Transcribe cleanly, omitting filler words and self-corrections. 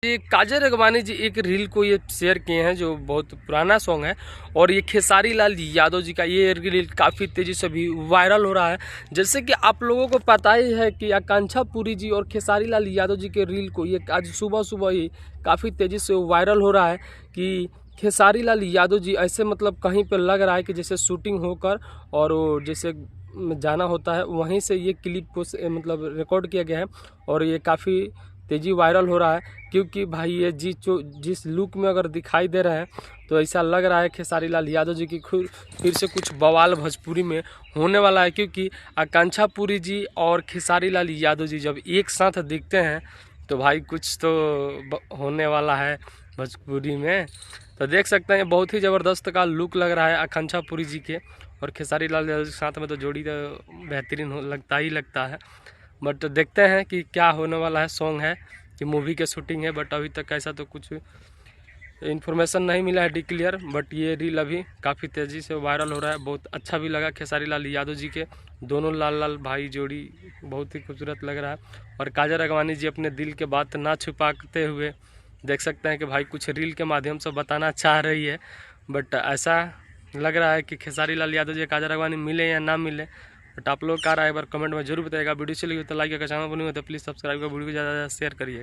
ये काजल राघवानी जी एक रील को ये शेयर किए हैं जो बहुत पुराना सॉन्ग है और ये खेसारी लाल यादव जी का ये रील काफ़ी तेज़ी से भी वायरल हो रहा है। जैसे कि आप लोगों को पता ही है कि आकांक्षा पुरी जी और खेसारी लाल यादव जी के रील को ये आज सुबह सुबह ही काफ़ी तेज़ी से वायरल हो रहा है कि खेसारी लाल यादव जी ऐसे मतलब कहीं पर लग रहा है कि जैसे शूटिंग होकर और वो जैसे जाना होता है वहीं से ये क्लिप को मतलब रिकॉर्ड किया गया है और ये काफ़ी तेज़ी वायरल हो रहा है क्योंकि भाई ये जिस लुक में अगर दिखाई दे रहे हैं तो ऐसा लग रहा है खेसारी लाल यादव जी की फिर से कुछ बवाल भोजपुरी में होने वाला है क्योंकि आकांक्षा पुरी जी और खेसारी लाल यादव जी जब एक साथ दिखते हैं तो भाई कुछ तो होने वाला है भोजपुरी में। तो देख सकते हैं बहुत ही ज़बरदस्त का लुक लग रहा है आकांक्षा पुरी जी के और खेसारी लाल यादव के साथ में तो जोड़ी तो बेहतरीन लगता ही लगता है। बट देखते हैं कि क्या होने वाला है। सॉन्ग है कि मूवी के शूटिंग है बट अभी तक ऐसा तो कुछ इन्फॉर्मेशन नहीं मिला है डिक्लियर। बट ये रील अभी काफ़ी तेज़ी से वायरल हो रहा है। बहुत अच्छा भी लगा खेसारी लाल यादव जी के दोनों लाल लाल भाई जोड़ी बहुत ही खूबसूरत लग रहा है। और काजल राघवानी जी अपने दिल के बात ना छुपाते हुए देख सकते हैं कि भाई कुछ रील के माध्यम से बताना चाह रही है। बट ऐसा लग रहा है कि खेसारी लाल यादव जी काजल राघवानी मिले या ना मिले। बट आप लोग का राय एक बार कमेंट में जरूर बताइएगा। वीडियो चली हुई तो लाइक करके चैनल बनी हुई तो प्लीज़ सब्सक्राइब कर वीडियो को ज़्यादा से ज़्यादा शेयर करिएगा।